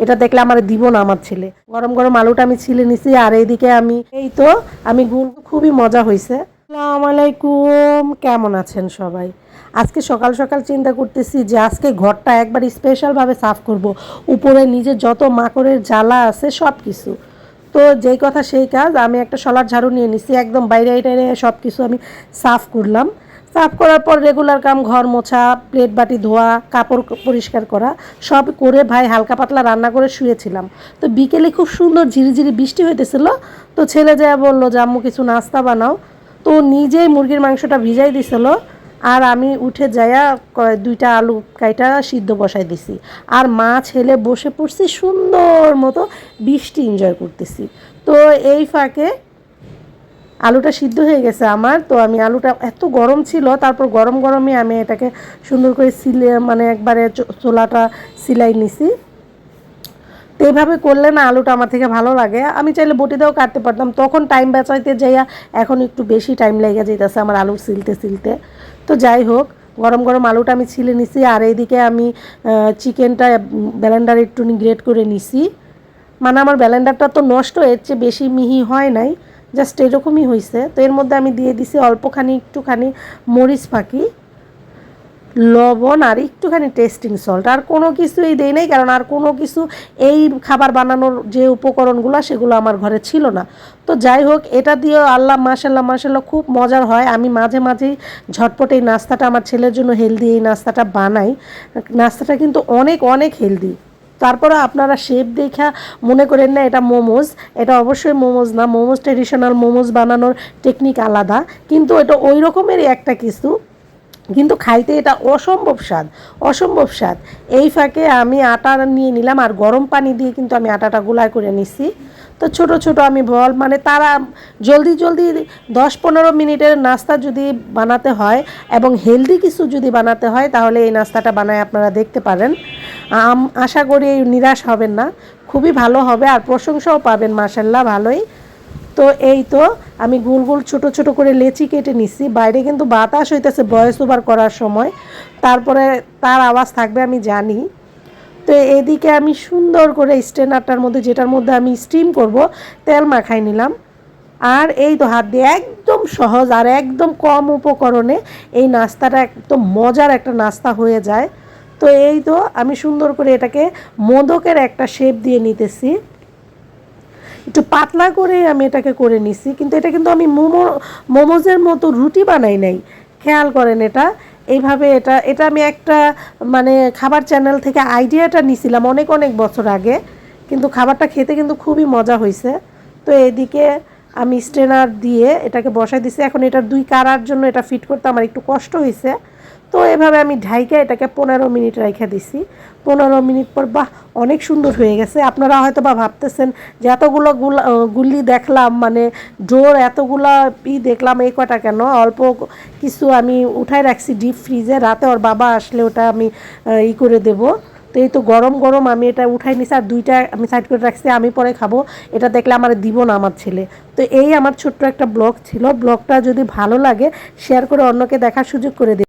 এটা দেখলে আমার দিব না আমার ছেলে। গরম গরম আলুটা আমি ছিলে নিছি, আর এইদিকে আমি খুবই মজা হয়েছে। আসসালামু আলাইকুম, কেমন আছেন সবাই? আজকে সকাল সকাল চিন্তা করতেছি যে আজকে ঘরটা একবার স্পেশালভাবে সাফ করব। উপরে নিজের যত মাকড়ের জ্বালা আছে সব কিছু। তো যেই কথা সেই কাজ, আমি একটা শলার ঝাড়ু নিয়ে নিছি, একদম বাইরে টাইরে সব কিছু আমি সাফ করলাম। সাফ করার পর রেগুলার কাম ঘর মোছা, প্লেট বাটি ধোয়া, কাপড় পরিষ্কার করা সব করে ভাই হালকা পাতলা রান্না করে শুয়েছিলাম। তো বিকেলে খুব সুন্দর ঝিরিঝিরি বৃষ্টি হইতেছিল। তো ছেলে যা বললো যে আম্মু কিছু নাস্তা বানাও। তো নিজেই মুরগির মাংসটা ভিজাই দিছিল, আর আমি উঠে যাইয়া দুইটা আলু কাইটা সিদ্ধ বসাই দিছি। আর মা ছেলে বসে পড়ছি সুন্দর মতো বৃষ্টি এনজয় করতেছি। তো এই ফাঁকে আলুটা সিদ্ধ হয়ে গেছে আমার। তো আমি আলুটা এত গরম ছিল, তারপর গরম গরমে আমি এটাকে সুন্দর করে একবারে চোলাটা সিলাই নিছি। তো এইভাবে করলে না আলুটা আমার থেকে ভালো লাগে। আমি চাইলে বটিতেও কাটতে পারতাম, তখন টাইম বাঁচাইতে যাইয়া এখন একটু বেশি টাইম লেগে যেতেছে আমার আলু সিলতে। তো যাই হোক, গরম গরম আলুটা আমি ছিলে নিছি, আর এইদিকে আমি চিকেনটা ব্লেন্ডারে একটু গ্রেট করে নিছি। মানে আমার ব্লেন্ডারটা তো নষ্ট, এর চেয়ে বেশি মিহি হয় নাই, জাস্ট এরকমই হয়েছে। তো এর মধ্যে আমি দিয়ে দিছি একটুখানি মরিচ ফাঁকি, লবণ আর একটুখানি টেস্টিং সল্ট। আর কোনো কিছুই দেই নাই, কারণ আর কোনো কিছু এই খাবার বানানোর যে উপকরণগুলো সেগুলো আমার ঘরে ছিল না। তো যাই হোক, এটা দিয়েও মাশাল্লাহ খুব মজার হয়। আমি মাঝে মাঝেই ঝটপট এই নাস্তাটা আমার ছেলের জন্য হেলদি এই নাস্তাটা বানাই। নাস্তাটা কিন্তু অনেক অনেক হেলদি। তারপরে আপনারা শেপ দেখা মনে করেন না এটা মোমোজ, এটা অবশ্যই মোমোজ না। মোমোজ ট্রেডিশনাল মোমোজ বানানোর টেকনিক আলাদা, কিন্তু এটা ওই রকমেরই একটা কিছু, কিন্তু খাইতে এটা অসম্ভব স্বাদ। এই ফাঁকে আমি আটা নিয়ে নিলাম, আর গরম পানি দিয়ে কিন্তু আমি আটাটা গুলাই করে নিছি। তো ছোট ছোট আমি বল, মানে তারা জলদি 10-15 মিনিটের নাস্তা যদি বানাতে হয় এবং হেলদি কিছু যদি বানাতে হয়, তাহলে এই নাস্তাটা বানায় আপনারা দেখতে পারেন। আশা করি নিরাশ হবেন না, খুবই ভালো হবে, আর প্রশংসাও পাবেন মাশাল্লাহ ভালোই। তো এই তো আমি গোল ছোট ছোট করে লেচি কেটে নিছি। বাইরে কিন্তু বাতাস হইতেছে ভয়েস ওভার করার সময়, তারপরে তার আওয়াজ থাকবে আমি জানি। তো এদিকে আমি সুন্দর করে স্ট্রেনারটার মধ্যে, যেটার মধ্যে আমি স্টিম করব, তেল মাখাই নিলাম। আর এই তো হাত দিয়ে একদম সহজ আর একদম কম উপকরণে এই নাস্তাটা একদম মজার একটা নাস্তা হয়ে যায়। তো এই তো আমি সুন্দর করে এটাকে মোদকের একটা শেপ দিয়ে নিতেছি, একটু পাতলা করে আমি এটাকে করে নিছি। কিন্তু এটা কিন্তু আমি মোমোজের মতো রুটি বানাই নাই, খেয়াল করেন। এইভাবে এটা আমি একটা খাবার চ্যানেল থেকে আইডিয়াটা নিছিলাম অনেক বছর আগে, কিন্তু খাবারটা খেতে কিন্তু খুবই মজা হয়েছে। তো এদিকে আমি স্ট্রেনার দিয়ে এটাকে বসাই দিছি। এখন এটার 2 কারার জন্য এটা ফিট করতে আমার একটু কষ্ট হয়েছে। তো এভাবে আমি ঢাইকে এটাকে 15 মিনিট রেখে দিছি। 15 মিনিট পর বাহ, অনেক সুন্দর হয়ে গেছে। আপনারা হয়তো বা ভাবতেছেন যে এতগুলো গুলি দেখলাম, ডোর এতগুলা দেখলাম, এই কটা কেন? অল্প কিছু আমি উঠাই রাখছি ডিপ ফ্রিজে, রাতে ওর বাবা আসলে ওটা আমি করে দেবো। তো এই তো গরম গরম আমি এটা উঠাই নিছি, আর 2টা আমি সাইড করে রাখছি, আমি পরে খাবো। এটা দেখলে আমার দিব না আমার ছেলে। তো এই আমার ছোট্ট একটা ব্লগ ছিল। ব্লগটা যদি ভালো লাগে শেয়ার করে অন্যকে দেখার সুযোগ করে দিন।